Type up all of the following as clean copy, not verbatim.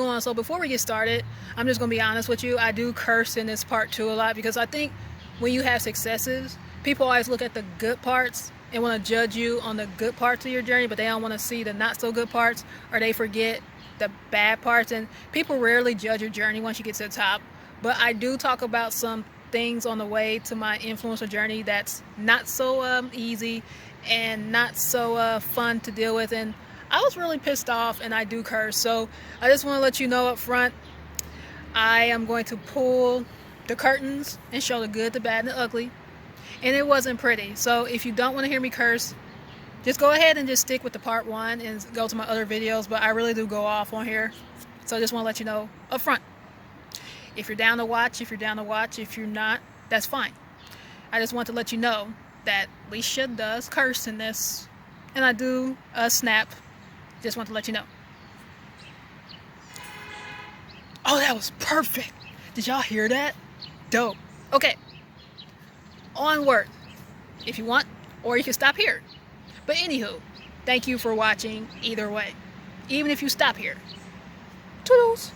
on. So before we get started, I'm just going to be honest with you. I do curse in this part too a lot because I think when you have successes, people always look at the good parts and want to judge you on the good parts of your journey, but they don't want to see the not so good parts, or they forget the bad parts. And people rarely judge your journey once you get to the top, but I do talk about some things on the way to my influencer journey that's not so easy and not so fun to deal with. And I was really pissed off, and I do curse. So I just want to let you know up front, I am going to pull the curtains and show the good, the bad, and the ugly. And it wasn't pretty. So if you don't want to hear me curse, just go ahead and just stick with the part 1 and go to my other videos. But I really do go off on here. So I just want to let you know up front. If you're down to watch, if you're down to watch. If you're not, that's fine. I just want to let you know that Leisha does curse in this. And I do snap. Just want to let you know. Oh, that was perfect. Did y'all hear that? Dope. Okay. Onward, if you want, or you can stop here. But anywho, thank you for watching either way, even if you stop here. Toodles.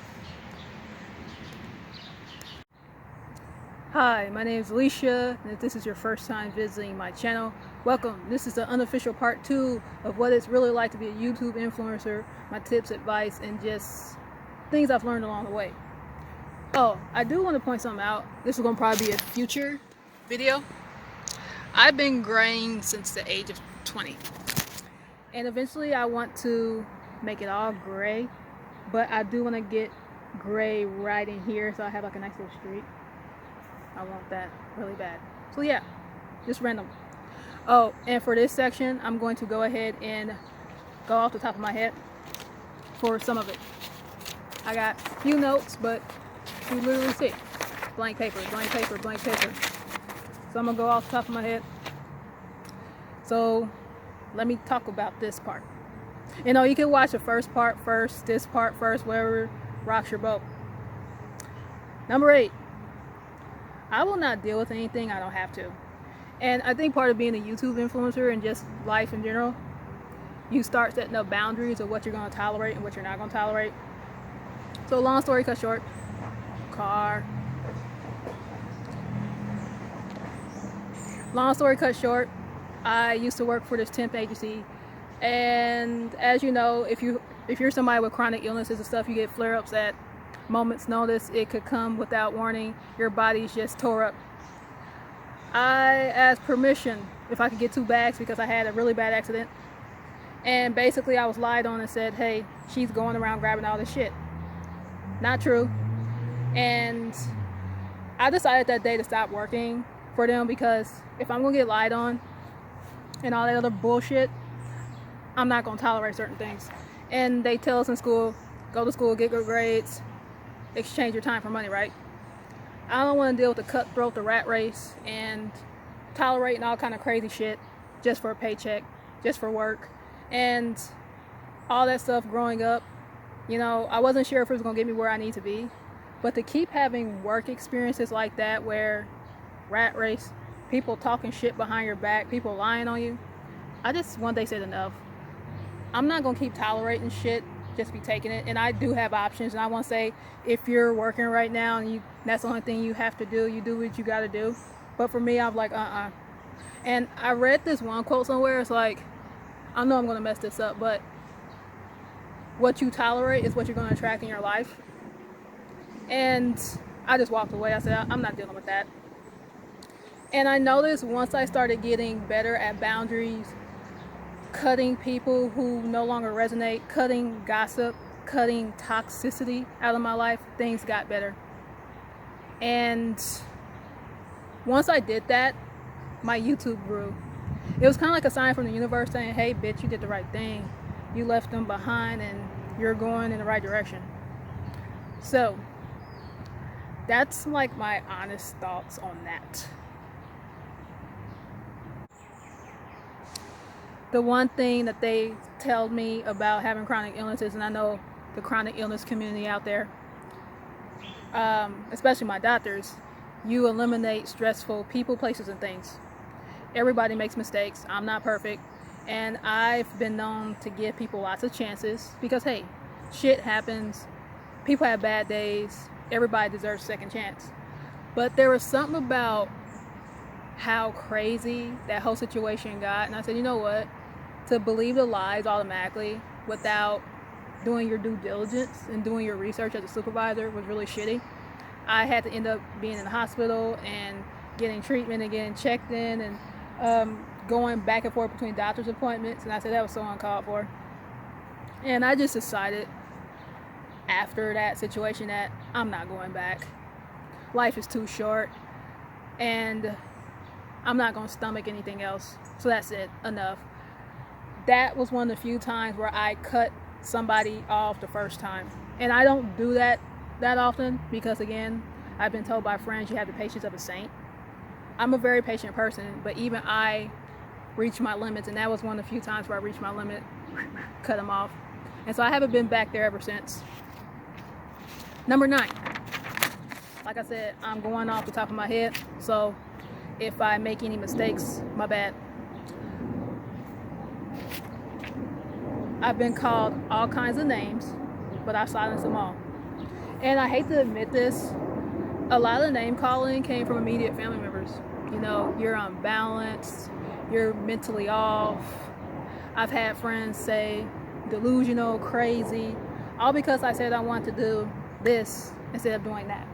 Hi, my name is Leisha, and if this is your first time visiting my channel, welcome. This is the unofficial part 2 of what it's really like to be a YouTube influencer, my tips, advice, and just things I've learned along the way. Oh, I do want to point something out. This is going to probably be a future video. I've been graying since the age of 20, and eventually I want to make it all gray, but I do want to get gray right in here so I have like a nice little streak. I want that really bad. So yeah, just random. Oh, and for this section, I'm going to go ahead and go off the top of my head for some of it. I got a few notes, but you literally see blank paper, blank paper, blank paper. So I'm gonna go off the top of my head. So let me talk about this part. You know, you can watch the first part first, this part first, wherever rocks your boat. Number 8, I will not deal with anything I don't have to. And I think part of being a YouTube influencer and just life in general, you start setting up boundaries of what you're gonna tolerate and what you're not gonna tolerate. So long story cut short, long story cut short, I used to work for this temp agency, and as you know, if you're somebody with chronic illnesses and stuff, you get flare-ups at moment's notice. It could come without warning. Your body's just tore up. I asked permission if I could get 2 bags because I had a really bad accident, and basically I was lied on and said, hey, she's going around grabbing all this shit. Not true. And I decided that day to stop working for them because if I'm gonna get lied on and all that other bullshit, I'm not gonna tolerate certain things. And they tell us in school, go to school, get good grades, exchange your time for money, right? I don't want to deal with the cutthroat, the rat race, and tolerating all kind of crazy shit just for a paycheck, just for work, and all that stuff growing up. You know, I wasn't sure if it was gonna get me where I need to be, but to keep having work experiences like that where rat race, people talking shit behind your back, people lying on you, I just one day said enough. I'm not gonna keep tolerating shit, just be taking it. And I do have options, and I want to say, if you're working right now and that's the only thing you have to do, you do what you gotta do. But for me, I'm like, And I read this one quote somewhere, it's like, I know I'm gonna mess this up, but what you tolerate is what you're gonna attract in your life. And I just walked away. I said, I'm not dealing with that. And I noticed once I started getting better at boundaries, cutting people who no longer resonate, cutting gossip, cutting toxicity out of my life, things got better. And once I did that, my YouTube grew. It was kind of like a sign from the universe saying, hey bitch, you did the right thing. You left them behind and you're going in the right direction. So that's like my honest thoughts on that. The one thing that they tell me about having chronic illnesses, and I know the chronic illness community out there, especially my doctors, you eliminate stressful people, places, and things. Everybody makes mistakes. I'm not perfect. And I've been known to give people lots of chances because, hey, shit happens. People have bad days. Everybody deserves a second chance. But there was something about how crazy that whole situation got, and I said, you know what? To believe the lies automatically without doing your due diligence and doing your research as a supervisor was really shitty. I had to end up being in the hospital and getting treatment and getting checked in and going back and forth between doctor's appointments, and I said that was so uncalled for. And I just decided after that situation that I'm not going back. Life is too short, and I'm not going to stomach anything else. So that's it. Enough. That was one of the few times where I cut somebody off the first time. And I don't do that often because, again, I've been told by friends you have the patience of a saint. I'm a very patient person, but even I reach my limits, and that was one of the few times where I reached my limit, cut them off. And so I haven't been back there ever since. Number 9. Like I said, I'm going off the top of my head, so if I make any mistakes, my bad. I've been called all kinds of names, but I silenced them all. And I hate to admit this, a lot of the name calling came from immediate family members. You know, you're unbalanced, you're mentally off. I've had friends say delusional, crazy, all because I said I wanted to do this instead of doing that.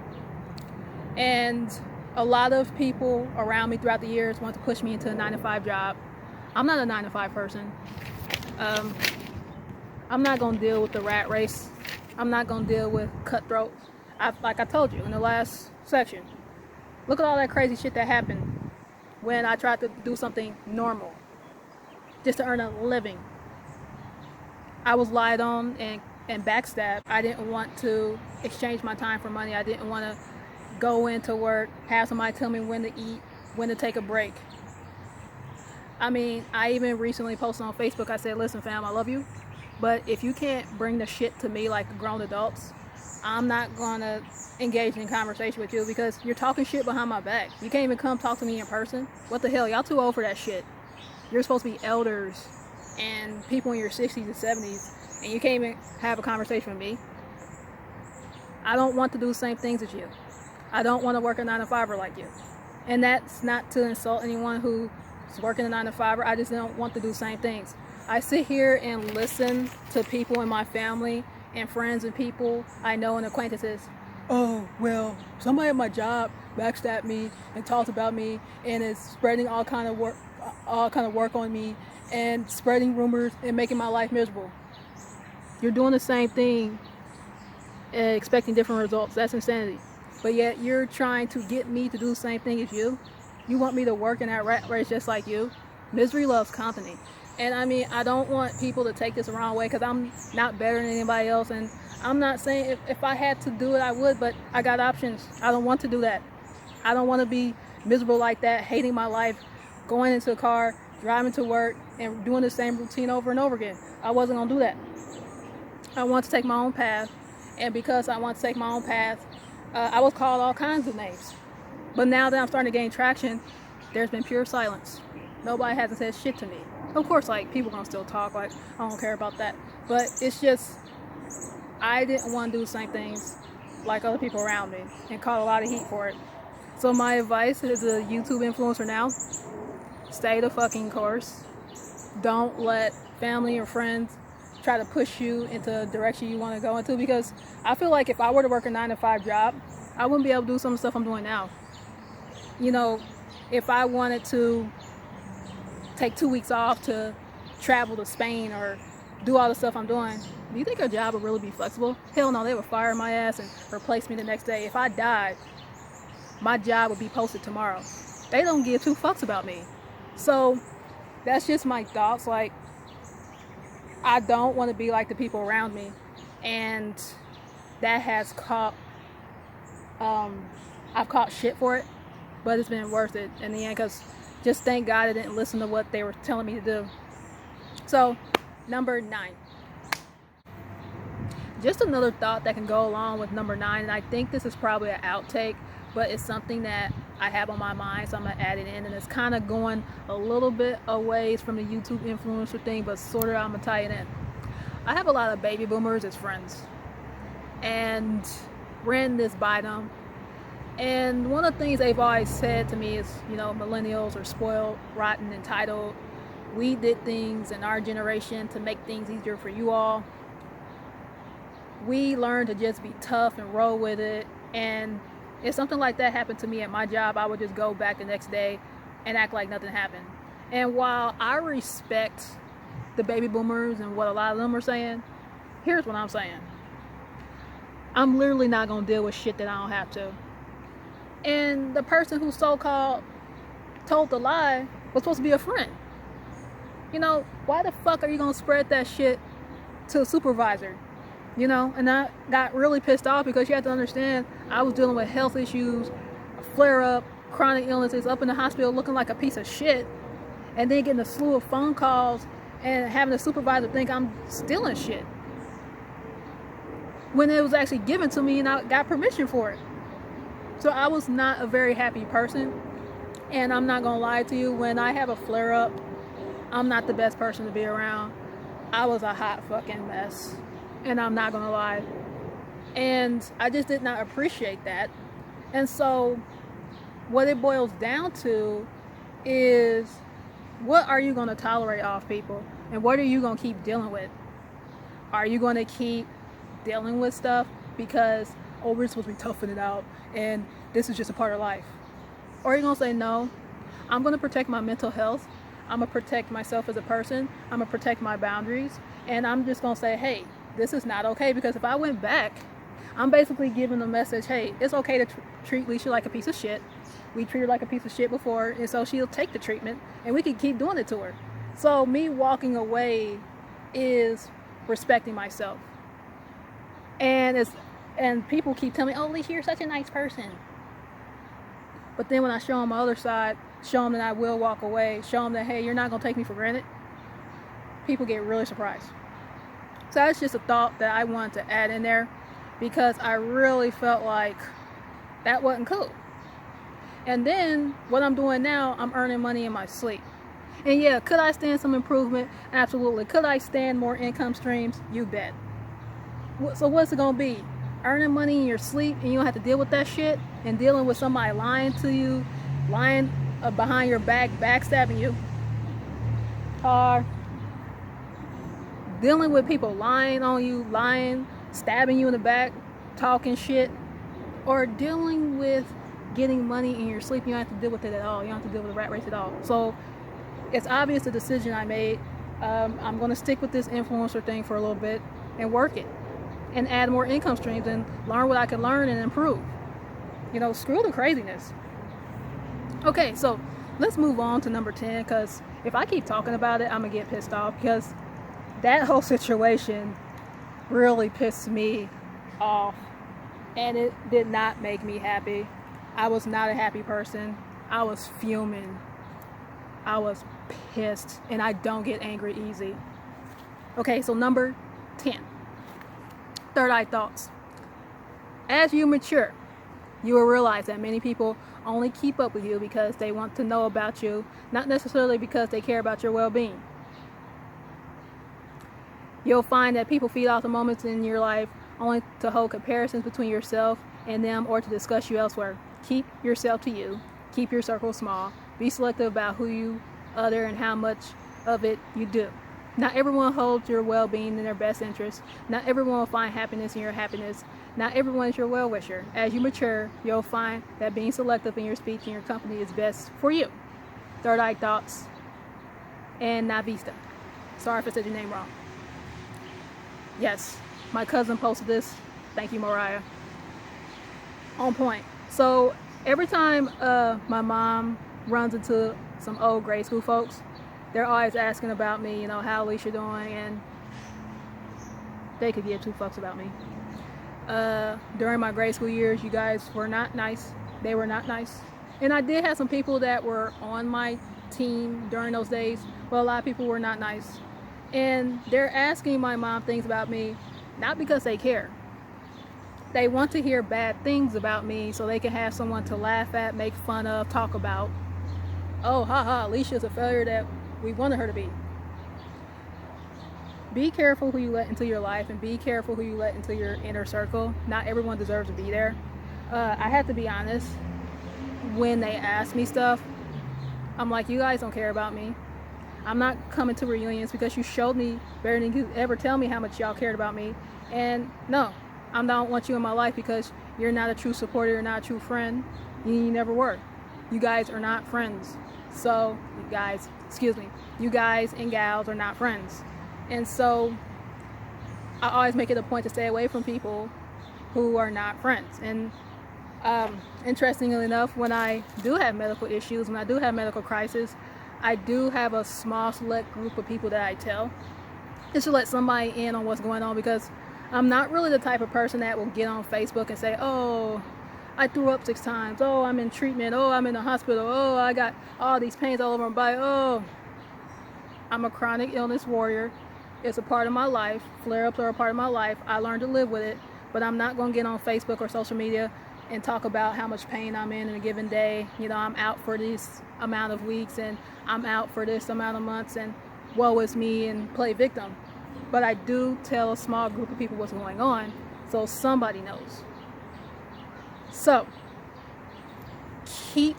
And a lot of people around me throughout the years want to push me into a 9-to-5 job. I'm not a 9-to-5 person. I'm not going to deal with the rat race. I'm not going to deal with cutthroat. Like I told you in the last section, look at all that crazy shit that happened when I tried to do something normal just to earn a living. I was lied on and backstabbed. I didn't want to exchange my time for money. I didn't want to go into work, have somebody tell me when to eat, when to take a break. I mean, I even recently posted on Facebook, I said, listen fam, I love you, but if you can't bring the shit to me like grown adults, I'm not gonna engage in conversation with you because you're talking shit behind my back. You can't even come talk to me in person. What the hell, y'all too old for that shit. You're supposed to be elders and people in your 60s and 70s, and you can't even have a conversation with me. I don't want to do the same things as you. I don't want to work a 9-to-5er like you. And that's not to insult anyone who's working a 9-to-5er. I just don't want to do the same things. I sit here and listen to people in my family and friends and people I know and acquaintances. Oh, well, somebody at my job backstabbed me and talked about me and is spreading all kind of work on me and spreading rumors and making my life miserable. You're doing the same thing and expecting different results. That's insanity. But yet you're trying to get me to do the same thing as you. You want me to work in that rat race just like you. Misery loves company. And I mean, I don't want people to take this the wrong way because I'm not better than anybody else. And I'm not saying if I had to do it, I would, but I got options. I don't want to do that. I don't want to be miserable like that, hating my life, going into a car, driving to work, and doing the same routine over and over again. I wasn't going to do that. I want to take my own path. And because I want to take my own path, I was called all kinds of names. But now that I'm starting to gain traction, there's been pure silence. Nobody hasn't said shit to me. Of course, like, people gonna still talk, like, I don't care about that. But it's just, I didn't want to do the same things like other people around me and caught a lot of heat for it. So my advice as a YouTube influencer now, stay the fucking course. Don't let family or friends try to push you into a direction you want to go into, because I feel like if I were to work a 9-to-5 job, I wouldn't be able to do some of the stuff I'm doing now. You know, if I wanted to take 2 weeks off to travel to Spain or do all the stuff I'm doing, do you think a job would really be flexible? Hell no, they would fire my ass and replace me the next day. If I died, my job would be posted tomorrow. They don't give 2 fucks about me. So that's just my thoughts. Like, I don't want to be like the people around me, and that has caught I've caught shit for it, but it's been worth it in the end, because just thank God I didn't listen to what they were telling me to do. So number 9, just another thought that can go along with number 9, and I think this is probably an outtake, but it's something that I have on my mind, so I'm gonna add it in, and it's kind of going a little bit away from the YouTube influencer thing, but sort of I'm gonna tie it in. I have a lot of baby boomers as friends, and ran this by them. And one of the things they've always said to me is, you know, millennials are spoiled, rotten, entitled. We did things in our generation to make things easier for you all. We learned to just be tough and roll with it. And if something like that happened to me at my job, I would just go back the next day and act like nothing happened. And while I respect the baby boomers and what a lot of them are saying, here's what I'm saying. I'm literally not going to deal with shit that I don't have to. And the person who so-called told the lie was supposed to be a friend. You know, why the fuck are you going to spread that shit to a supervisor? You know, and I got really pissed off because you have to understand, I was dealing with health issues, flare-up, chronic illnesses, up in the hospital looking like a piece of shit, and then getting a slew of phone calls and having the supervisor think I'm stealing shit when it was actually given to me and I got permission for it. So I was not a very happy person, and I'm not gonna lie to you, when I have a flare-up, I'm not the best person to be around. I was a hot fucking mess, and I'm not gonna lie. And I just did not appreciate that. And so what it boils down to is, what are you gonna tolerate off people? And what are you gonna keep dealing with? Are you gonna keep dealing with stuff because, oh, we're supposed to be toughing it out and this is just a part of life? Or are you gonna say, no, I'm gonna protect my mental health, I'm gonna protect myself as a person, I'm gonna protect my boundaries, and I'm just gonna say, hey, this is not okay? Because if I went back, I'm basically giving the message, hey, it's okay to treat Leisha like a piece of shit. We treated her like a piece of shit before, and so she'll take the treatment and we can keep doing it to her. So me walking away is respecting myself. And people keep telling me, oh, Leisha, you're such a nice person. But then when I show them my other side, show them that I will walk away, show them that, hey, you're not going to take me for granted, people get really surprised. So that's just a thought that I wanted to add in there, because I really felt like that wasn't cool. And then what I'm doing now, I'm earning money in my sleep. And yeah, could I stand some improvement? Absolutely. Could I stand more income streams? You bet. So what's it gonna be? Earning money in your sleep and you don't have to deal with that shit, and dealing with somebody lying to you, lying behind your back, backstabbing you, or dealing with people lying on you, stabbing you in the back, talking shit, or dealing with getting money in your sleep. You don't have to deal with it at all. You don't have to deal with the rat race at all. So it's obvious the decision I made. I'm going to stick with this influencer thing for a little bit and work it and add more income streams and learn what I can learn and improve. You know, screw the craziness. Okay, so let's move on to number 10, because if I keep talking about it, I'm going to get pissed off, because that whole situation really pissed me off and it did not make me happy. I was not a happy person. I was fuming. I was pissed, and I don't get angry easy. Okay, so number 10. Third eye thoughts. As you mature, you will realize that many people only keep up with you because they want to know about you, not necessarily because they care about your well-being. You'll find that people feed off the moments in your life only to hold comparisons between yourself and them, or to discuss you elsewhere. Keep yourself to you. Keep your circle small. Be selective about who you other and how much of it you do. Not everyone holds your well-being in their best interest. Not everyone will find happiness in your happiness. Not everyone is your well-wisher. As you mature, you'll find that being selective in your speech and your company is best for you. Third eye thoughts and Navista. Sorry if I said your name wrong. Yes, my cousin posted this. Thank you, Mariah. On point. So every time my mom runs into some old grade school folks, they're always asking about me, you know, how Leisha doing, and they could give two fucks about me. During my grade school years, you guys were not nice. They were not nice. And I did have some people that were on my team during those days, but a lot of people were not nice. And they're asking my mom things about me, not because they care. They want to hear bad things about me so they can have someone to laugh at, make fun of, talk about. Oh, haha, Leisha's a failure that we wanted her to be. be careful who you let into your life, and be careful who you let into your inner circle. Not everyone deserves to be there. I have to be honest. When they ask me stuff, I'm like, you guys don't care about me. I'm not coming to reunions because you showed me better than you could ever tell me how much y'all cared about me. And no, I don't want you in my life because you're not a true supporter, you're not a true friend. You never were. You guys are not friends. So, you guys and gals are not friends. And so, I always make it a point to stay away from people who are not friends. And interestingly enough, when I do have medical issues, when I do have medical crisis, I do have a small select group of people that I tell just to let somebody in on what's going on, because I'm not really the type of person that will get on Facebook and say, oh, I threw up 6 times, oh, I'm in treatment, oh, I'm in the hospital, oh, I got all these pains all over my body, oh. I'm a chronic illness warrior. It's a part of my life. Flare-ups are a part of my life. I learned to live with it, but I'm not going to get on Facebook or social media and talk about how much pain I'm in a given day. You know, I'm out for this amount of weeks, and I'm out for this amount of months, and woe is me, and play victim. But I do tell a small group of people what's going on, so somebody knows. So, keep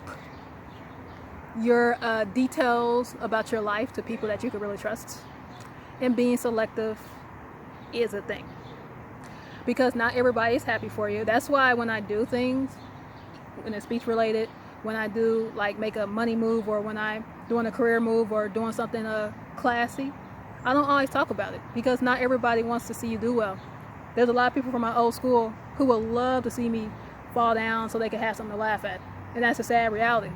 your details about your life to people that you can really trust. And being selective is a thing, because not everybody is happy for you. That's why when I do things, when it's speech related, when I do like make a money move, or when I'm doing a career move, or doing something classy, I don't always talk about it, because not everybody wants to see you do well. There's a lot of people from my old school who would love to see me fall down so they can have something to laugh at, and that's a sad reality.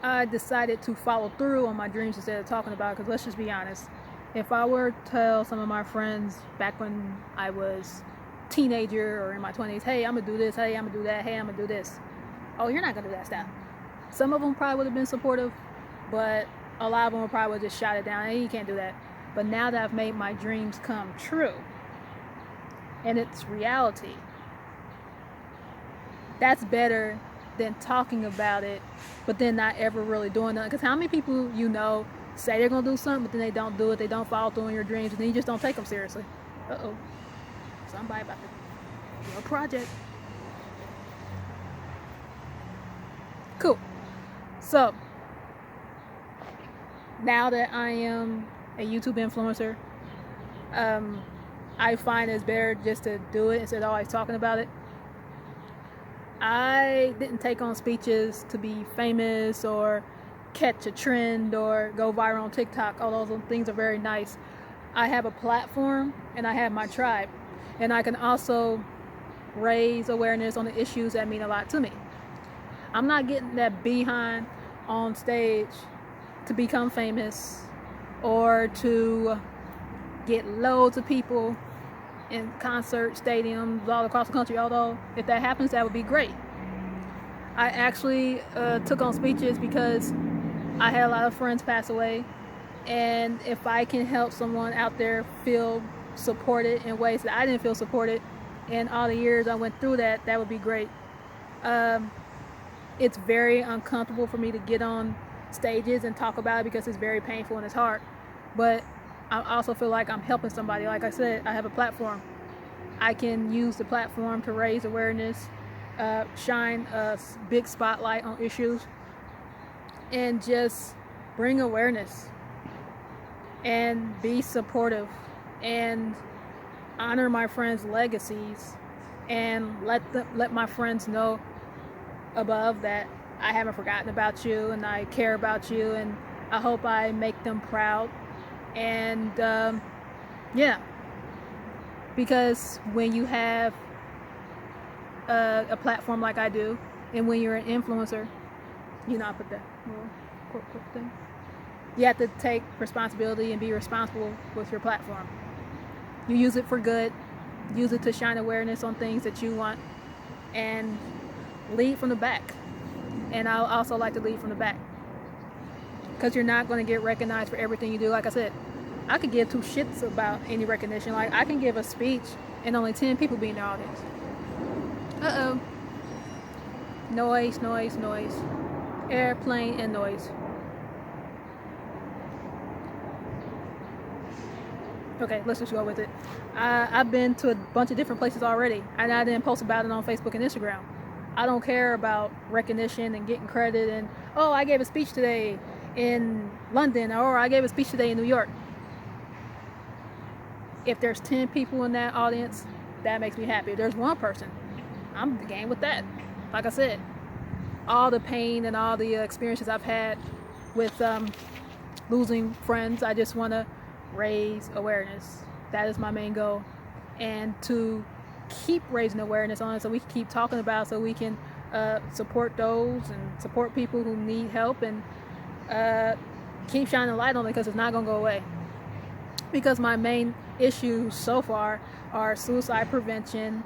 I decided to follow through on my dreams instead of talking about it, because let's just be honest, if I were to tell some of my friends back when I was a teenager or in my 20s, hey, I'm gonna do this, hey, I'm gonna do that, hey, I'm gonna do this, oh, you're not gonna do that stuff. Some of them probably would have been supportive, but a lot of them would probably just shot it down, hey, you can't do that. But now that I've made my dreams come true, and it's reality, that's better than talking about it, but then not ever really doing nothing. Because how many people you know say they're going to do something, but then they don't do it, they don't follow through on your dreams, and then you just don't take them seriously. Uh-oh. Somebody about to do a project. Cool. So, now that I am a YouTube influencer, I find it's better just to do it instead of always talking about it. I didn't take on speeches to be famous or catch a trend or go viral on TikTok. All those things are very nice. I have a platform and I have my tribe. And I can also raise awareness on the issues that mean a lot to me. I'm not getting that behind on stage to become famous or to get loads of people in concert stadiums all across the country, although if that happens, that would be great. I actually took on speeches because I had a lot of friends pass away, and if I can help someone out there feel supported in ways that I didn't feel supported in all the years I went through that, that would be great. It's very uncomfortable for me to get on stages and talk about it because it's very painful and it's hard, but I also feel like I'm helping somebody. Like I said, I have a platform. I can use the platform to raise awareness, shine a big spotlight on issues, and just bring awareness and be supportive and honor my friends' legacies, and let my friends know above that I haven't forgotten about you and I care about you, and I hope I make them proud. And yeah, because when you have a platform like I do, and when you're an influencer, you know, I put that little quote thing, you have to take responsibility and be responsible with your platform. You use it for good, use it to shine awareness on things that you want, and lead from the back. And I also like to lead from the back, because you're not going to get recognized for everything you do. Like I said, I could give 2 shits about any recognition. Like, I can give a speech and only 10 people be in the audience. Uh-oh. Noise. Airplane and noise. Okay, let's just go with it. I've been to a bunch of different places already, and I didn't post about it on Facebook and Instagram. I don't care about recognition and getting credit and, oh, I gave a speech today in London, or I gave a speech today in New York. If there's 10 people in that audience, that makes me happy. If there's one person, I'm the game with that. Like I said, all the pain and all the experiences I've had with losing friends, I just want to raise awareness. That is my main goal, and to keep raising awareness on it so we can keep talking about it, so we can support those and support people who need help, and keep shining a light on it, because it's not going to go away. Because my main issues so far are suicide prevention,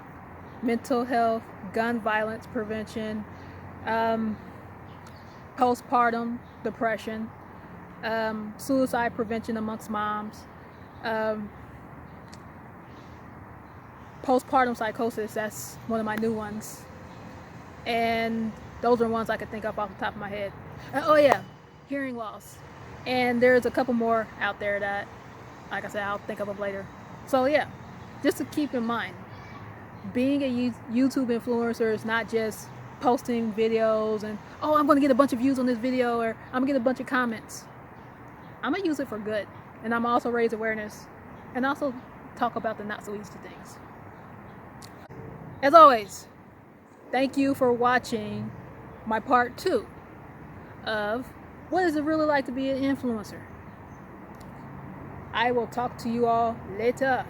mental health, gun violence prevention, postpartum depression, suicide prevention amongst moms, postpartum psychosis, that's one of my new ones, and those are ones I could think of off the top of my head. Oh yeah, hearing loss, and there's a couple more out there that, like I said, I'll think of them later. So yeah, just to keep in mind, being a YouTube influencer is not just posting videos and, oh, I'm going to get a bunch of views on this video, or I'm going to get a bunch of comments. I'm going to use it for good, and I'm also raise awareness, and also talk about the not so easy things. As always, thank you for watching my part 2 of what is it really like to be an influencer. I will talk to you all later.